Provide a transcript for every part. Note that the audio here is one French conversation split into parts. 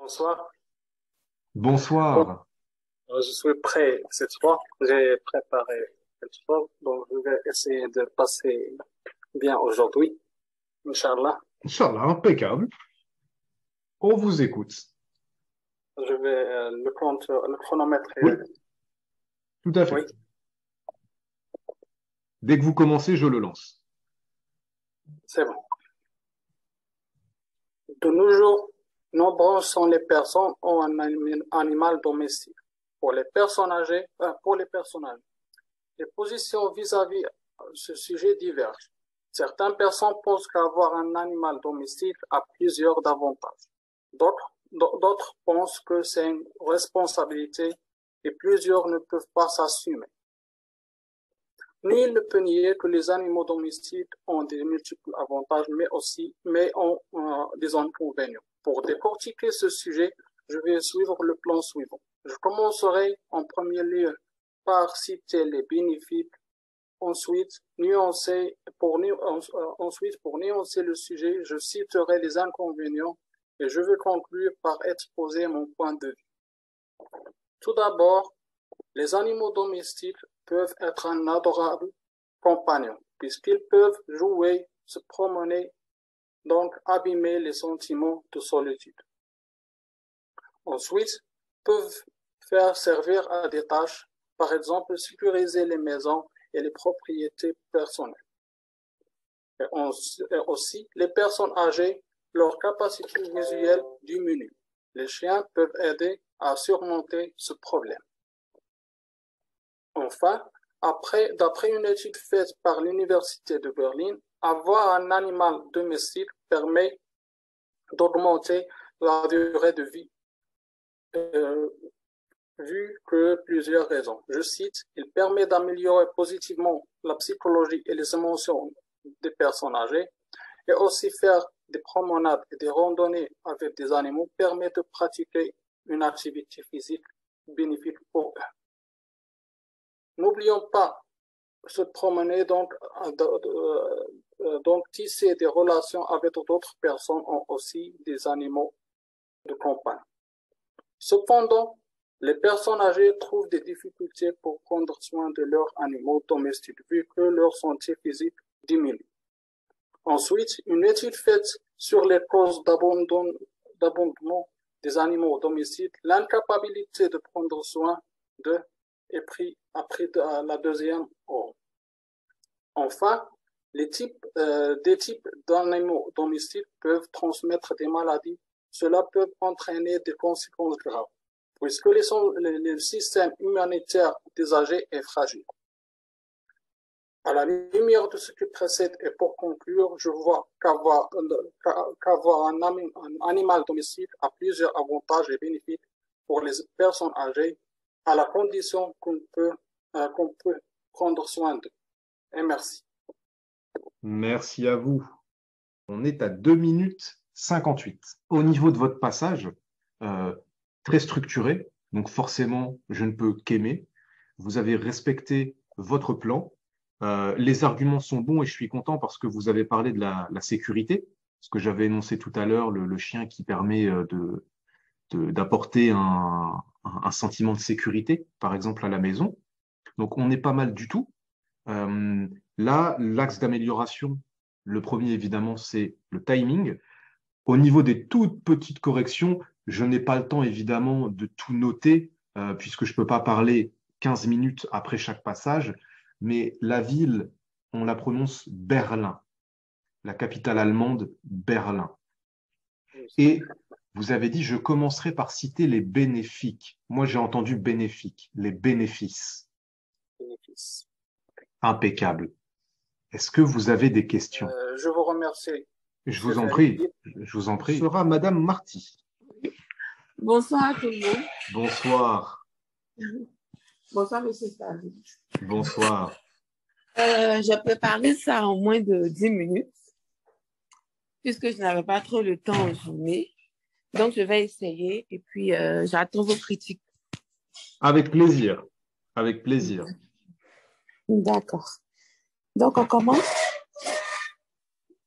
Bonsoir. Bon, Bonsoir. je suis prêt cette fois. J'ai préparé cette fois, donc je vais essayer de passer bien aujourd'hui, Inch'Allah. Inch'Allah, impeccable. On vous écoute. Je vais le chronomètre. Oui, tout à Oui, fait. Dès que vous commencez, je le lance. c'est bon. De nos jours, nombreuses sont les personnes qui ont un animal domestique. Pour les personnes âgées, les positions vis-à-vis ce sujet divergent. Certaines personnes pensent qu'avoir un animal domestique a plusieurs avantages. D'autres pensent que c'est une responsabilité et plusieurs ne peuvent pas s'assumer. Nul ne peut nier que les animaux domestiques ont des multiples avantages, mais ont des inconvénients. Pour décortiquer ce sujet, je vais suivre le plan suivant. Je commencerai en premier lieu par citer les bénéfices. Ensuite, pour nuancer le sujet, je citerai les inconvénients et je vais conclure par exposer mon point de vue. Tout d'abord, les animaux domestiques peuvent être un adorable compagnon, puisqu'ils peuvent jouer, se promener, donc abîmer les sentiments de solitude. Ensuite, peuvent faire servir à des tâches, par exemple sécuriser les maisons et les propriétés personnelles. Et aussi, les personnes âgées, leur capacité visuelle diminue. Les chiens peuvent aider à surmonter ce problème. Enfin, d'après une étude faite par l'Université de Berlin, avoir un animal domestique permet d'augmenter la durée de vie, vu que plusieurs raisons. Je cite, il permet d'améliorer positivement la psychologie et les émotions des personnes âgées, et aussi faire des promenades et des randonnées avec des animaux permet de pratiquer une activité physique bénéfique pour eux. N'oublions pas se promener, donc tisser des relations avec d'autres personnes ont aussi des animaux de compagnie. Cependant, les personnes âgées trouvent des difficultés pour prendre soin de leurs animaux domestiques vu que leur santé physique diminue. Ensuite, une étude faite sur les causes d'abandonnement des animaux domestiques, l'incapacité de prendre soin d'eux est pris après la deuxième rôle. Enfin, des types d'animaux domestiques peuvent transmettre des maladies. Cela peut entraîner des conséquences graves, puisque le système immunitaire des âgés est fragile. À la lumière de ce qui précède et pour conclure, je vois qu'avoir un animal domestique a plusieurs avantages et bénéfices pour les personnes âgées, à la condition qu'on peut prendre soin d'eux. Et merci. Merci à vous. On est à 2 minutes 58. Au niveau de votre passage, euh, très structuré, donc forcément, je ne peux qu'aimer. Vous avez respecté votre plan. Les arguments sont bons et je suis content parce que vous avez parlé de la sécurité, ce que j'avais énoncé tout à l'heure, le chien qui permet d'apporter un sentiment de sécurité, par exemple à la maison. Donc on est pas mal du tout. Euh, Là, l'axe d'amélioration, le premier évidemment, c'est le timing. Au niveau des toutes petites corrections, je n'ai pas le temps évidemment de tout noter, puisque je ne peux pas parler 15 minutes après chaque passage, mais la ville, on la prononce Berlin, la capitale allemande, Berlin. Et vous avez dit, je commencerai par citer les bénéfiques. Moi, j'ai entendu bénéfiques, les bénéfices. Bénéfice. Impeccable. Est-ce que vous avez des questions? Je vous remercie, Je M. vous en prie, Farid. je vous en prie. Ce sera Madame Marty. Bonsoir à tout le monde. Bonsoir. Bonsoir, Monsieur Farid. Bonsoir. J'ai préparé ça en moins de 10 minutes, puisque je n'avais pas trop le temps aujourd'hui. Donc, je vais essayer et puis j'attends vos critiques. Avec plaisir. Avec plaisir. D'accord. Donc, on commence?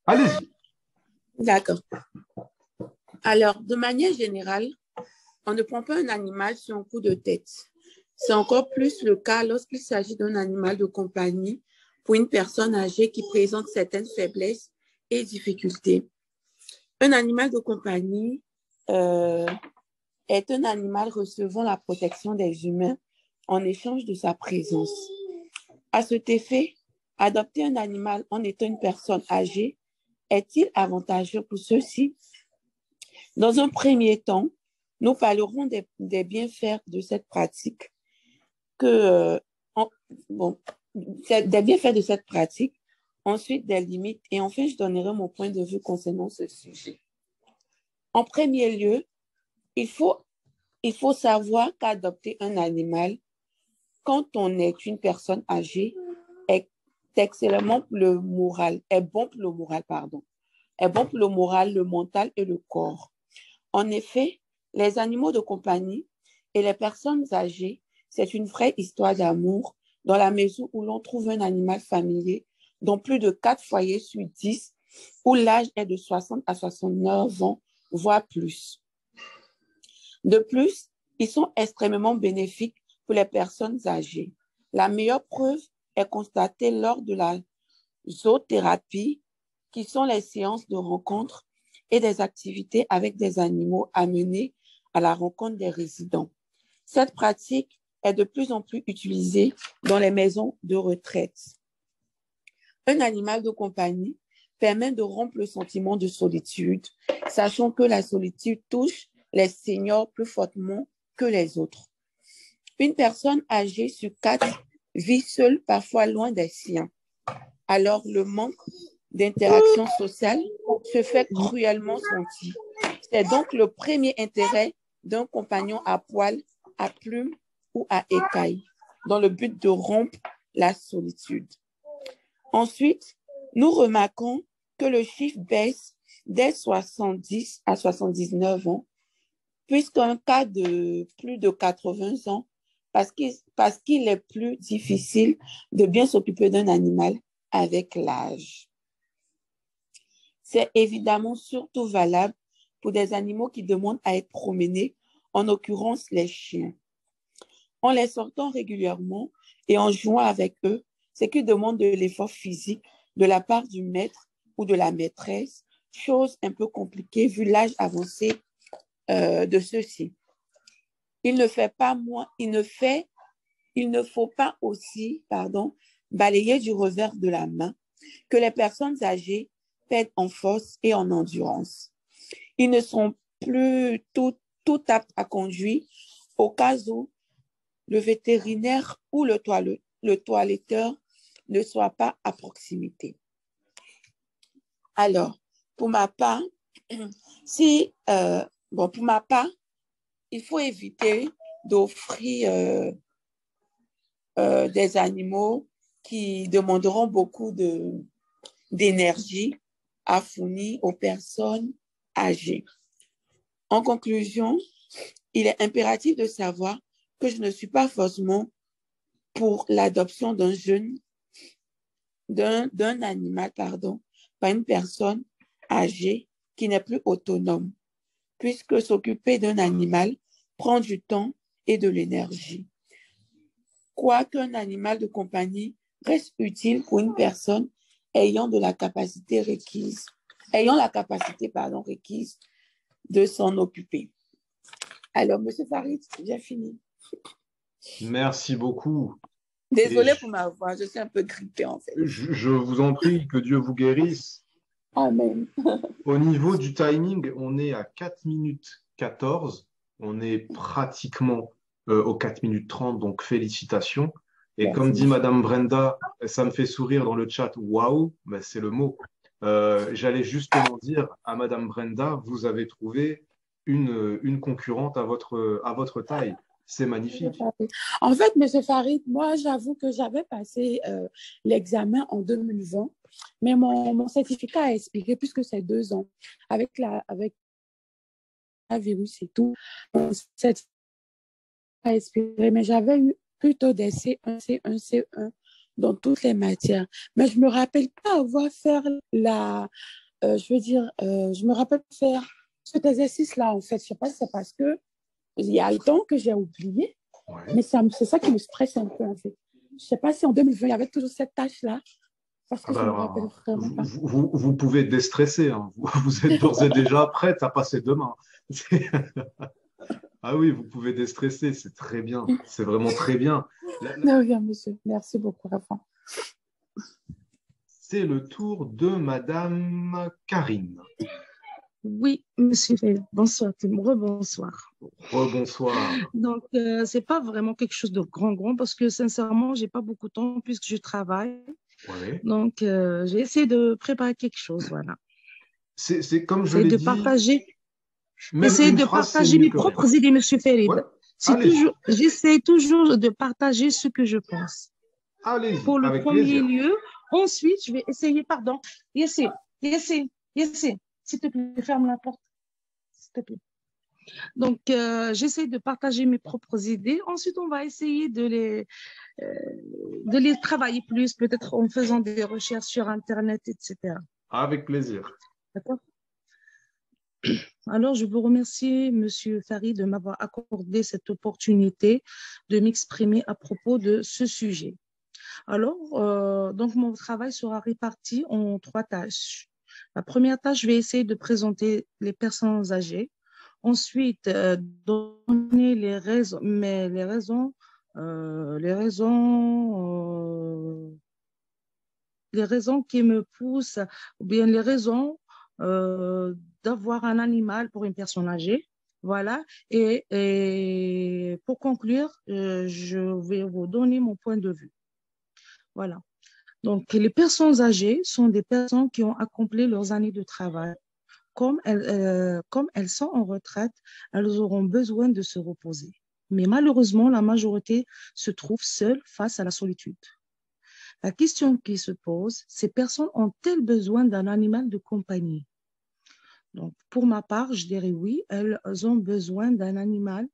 Allez-y. D'accord. Alors, de manière générale, On ne prend pas un animal sur un coup de tête. C'est encore plus le cas lorsqu'il s'agit d'un animal de compagnie pour une personne âgée qui présente certaines faiblesses et difficultés. Un animal de compagnie est un animal recevant la protection des humains en échange de sa présence. À cet effet, adopter un animal en étant une personne âgée est-il avantageux pour ceux-ci? Dans un premier temps, nous parlerons des bienfaits de cette pratique, des bienfaits de cette pratique, ensuite des limites, et enfin, je donnerai mon point de vue concernant ce sujet. En premier lieu, il faut savoir qu'adopter un animal quand on est une personne âgée est excellemment pour le moral, est bon pour le moral, pardon, est bon pour le moral, le mental et le corps. En effet, les animaux de compagnie et les personnes âgées, c'est une vraie histoire d'amour dans la mesure où l'on trouve un animal familier dans plus de 4 foyers sur 10 où l'âge est de 60 à 69 ans, voire plus. De plus, ils sont extrêmement bénéfiques pour les personnes âgées. La meilleure preuve est constatée lors de la zoothérapie, qui sont les séances de rencontres et des activités avec des animaux amenés à la rencontre des résidents. Cette pratique est de plus en plus utilisée dans les maisons de retraite. Un animal de compagnie permet de rompre le sentiment de solitude, sachant que la solitude touche les seniors plus fortement que les autres. Une personne âgée sur 4 vit seule, parfois loin des siens. Alors, le manque d'interaction sociale se fait cruellement sentir. C'est donc le premier intérêt d'un compagnon à poil, à plumes ou à écailles, dans le but de rompre la solitude. Ensuite, nous remarquons que le chiffre baisse dès 70 à 79 ans, puisqu'un cas de plus de 80 ans, parce qu'il est plus difficile de bien s'occuper d'un animal avec l'âge. C'est évidemment surtout valable pour des animaux qui demandent à être promenés, en l'occurrence les chiens. En les sortant régulièrement et en jouant avec eux, c'est qu'ils demandent de l'effort physique de la part du maître ou de la maîtresse, chose un peu compliquée vu l'âge avancé de ceux-ci. Il ne faut pas aussi, balayer du revers de la main que les personnes âgées perdent en force et en endurance. Ils ne sont plus tout aptes à conduire au cas où le vétérinaire ou le toiletteur ne soit pas à proximité. Alors, pour ma part, il faut éviter d'offrir des animaux qui demanderont beaucoup d'énergie à fournir aux personnes âgées. En conclusion, il est impératif de savoir que je ne suis pas forcément pour l'adoption d'un animal, par une personne âgée qui n'est plus autonome, puisque s'occuper d'un animal prend du temps et de l'énergie. Quoique un animal de compagnie reste utile pour une personne ayant la capacité requise de s'en occuper. Alors, M. Farid, j'ai fini. Merci beaucoup. Désolée pour ma voix, je suis un peu grippée en fait. Je vous en prie, que Dieu vous guérisse. Amen. Au niveau du timing, on est à 4 minutes 14. On est pratiquement aux 4 minutes 30, donc félicitations. Et Merci. comme dit Madame Brenda, ça me fait sourire dans le chat, waouh, ben c'est le mot. J'allais justement dire à Madame Brenda, vous avez trouvé une concurrente à votre taille. C'est magnifique. En fait, M. Farid, moi, j'avoue que j'avais passé l'examen en 2020, mais mon certificat a expiré puisque c'est 2 ans. Avec la virus et tout, mon certificat a expiré, mais j'avais eu plutôt des C1, C1, C1 dans toutes les matières. Mais je me rappelle pas avoir fait je me rappelle faire cet exercice-là, en fait. Je sais pas si c'est parce que il y a le temps que j'ai oublié, Ouais. mais c'est ça qui me stresse un peu, en fait. Je ne sais pas si en 2020, il y avait toujours cette tâche-là, parce Ah que je ne me rappelle ben, vraiment pas. vous pouvez déstresser, hein. Vous êtes d'ores et déjà prête à passer demain. Ah oui, vous pouvez déstresser, c'est très bien. C'est vraiment très bien. Non, bien, monsieur. Merci beaucoup, Rafa. C'est le tour de Madame Karine. Oui, monsieur Fay. Bonsoir, tout le monde. Rebonsoir. Rebonsoir. Donc, c'est pas vraiment quelque chose de grand, parce que sincèrement, j'ai pas beaucoup de temps puisque je travaille. Ouais. Donc, j'ai essayé de préparer quelque chose, voilà. C'est comme je Essayer l'ai de dit, partager, même essayer une de phrase, c'est partager mieux mes que rien. propres idées, monsieur Farid. Ouais. C'est Allez-y, toujours, j'essaie toujours de partager ce que je pense. allez-y, Pour le avec premier plaisir. lieu, ensuite, je vais essayer, pardon, essayer, s'il te plaît, ferme la porte, s'il te plaît. Donc, j'essaie de partager mes propres idées. Ensuite, on va essayer de les travailler plus, peut-être en faisant des recherches sur Internet, etc. Avec plaisir. D'accord? Alors, je vous remercie, Monsieur Farid, de m'avoir accordé cette opportunité de m'exprimer à propos de ce sujet. Alors, donc, mon travail sera réparti en 3 tâches. La première tâche, je vais essayer de présenter les personnes âgées. Ensuite, donner les raisons qui me poussent, ou bien les raisons d'avoir un animal pour une personne âgée. Voilà. Et pour conclure, je vais vous donner mon point de vue. Voilà. Donc, les personnes âgées sont des personnes qui ont accompli leurs années de travail. Comme elles sont en retraite, elles auront besoin de se reposer. Mais malheureusement, la majorité se trouve seule face à la solitude. La question qui se pose, ces personnes ont-elles besoin d'un animal de compagnie? Donc, pour ma part, je dirais oui, elles ont besoin d'un animal.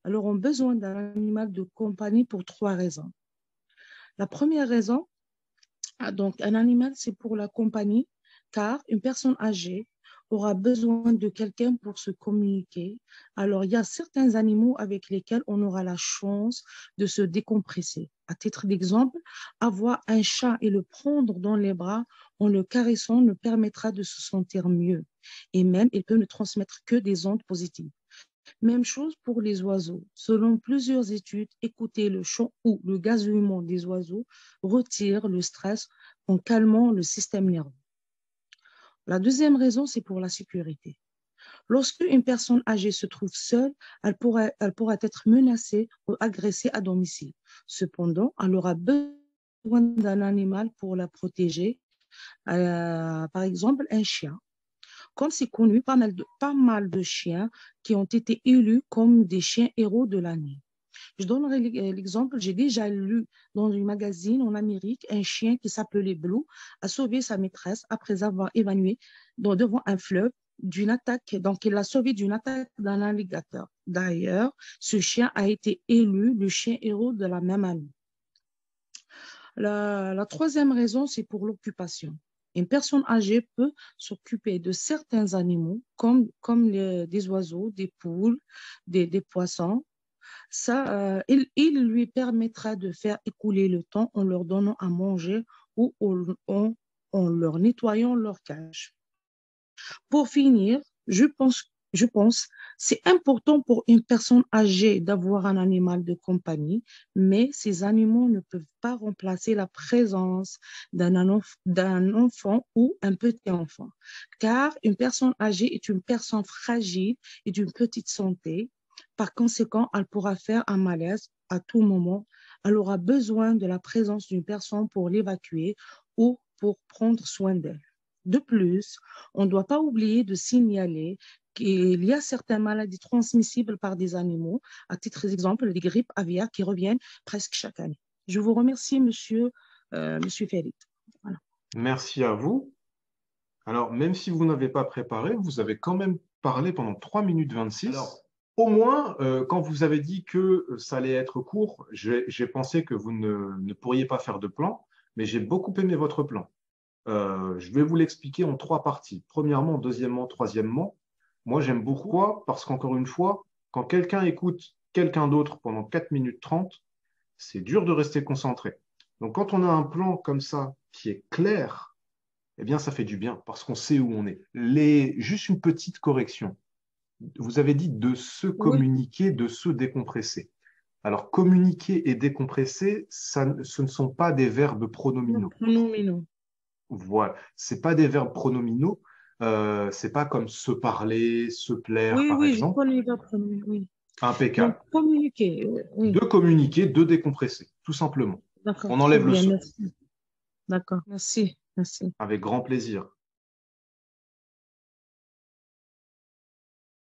Elles auront besoin d'un animal de compagnie pour 3 raisons. La première raison, donc un animal, c'est pour la compagnie, car une personne âgée aura besoin de quelqu'un pour se communiquer. Alors, il y a certains animaux avec lesquels on aura la chance de se décompresser. À titre d'exemple, avoir un chat et le prendre dans les bras en le caressant nous permettra de se sentir mieux. Et même, il peut ne transmettre que des ondes positives. Même chose pour les oiseaux. Selon plusieurs études, écouter le chant ou le gazouillement des oiseaux retire le stress en calmant le système nerveux. La deuxième raison, c'est pour la sécurité. Lorsque une personne âgée se trouve seule, elle pourra être menacée ou agressée à domicile. Cependant, elle aura besoin d'un animal pour la protéger, par exemple un chien. Comme c'est connu, pas mal de chiens qui ont été élus comme des chiens héros de l'année. Je donnerai l'exemple, j'ai déjà lu dans un magazine en Amérique, un chien qui s'appelait Blue a sauvé sa maîtresse après avoir évanouie devant un fleuve d'une attaque. Donc, il l'a sauvé d'une attaque d'un alligator. D'ailleurs, ce chien a été élu le chien héros de la même année. La troisième raison, c'est pour l'occupation. Une personne âgée peut s'occuper de certains animaux, comme des oiseaux, des poules, des poissons. Ça, il lui permettra de faire écouler le temps en leur donnant à manger ou en leur nettoyant leur cage. Pour finir, je pense, c'est important pour une personne âgée d'avoir un animal de compagnie, mais ces animaux ne peuvent pas remplacer la présence d'un enfant ou un petit enfant, car une personne âgée est une personne fragile et d'une petite santé. Par conséquent, elle pourra faire un malaise à tout moment. Elle aura besoin de la présence d'une personne pour l'évacuer ou pour prendre soin d'elle. De plus, on ne doit pas oublier de signaler qu'il y a certaines maladies transmissibles par des animaux, à titre d'exemple, les grippes aviaires qui reviennent presque chaque année. Je vous remercie, monsieur Farid. Voilà. Merci à vous. Alors, même si vous n'avez pas préparé, vous avez quand même parlé pendant 3 minutes 26. Alors, au moins, quand vous avez dit que ça allait être court, j'ai pensé que vous ne pourriez pas faire de plan, mais j'ai beaucoup aimé votre plan. Je vais vous l'expliquer en 3 parties. Premièrement, deuxièmement, troisièmement. Moi, j'aime beaucoup. Pourquoi? Parce qu'encore une fois, Quand quelqu'un écoute quelqu'un d'autre pendant 4 minutes 30, c'est dur de rester concentré. Donc, quand on a un plan comme ça qui est clair, eh bien, ça fait du bien parce qu'on sait où on est. Juste une petite correction. Vous avez dit de se Oui, communiquer, de se décompresser. Alors, communiquer et décompresser, ce ne sont pas des verbes pronominaux. non. Voilà, c'est pas des verbes pronominaux. C'est pas comme se parler, se plaire, Oui, par oui, je exemple. connais votre nom, oui. Donc, Impeccable. communiquer, De oui. communiquer, de décompresser, tout simplement. D'accord, On très enlève le bien, se. merci. D'accord, merci. Avec grand plaisir.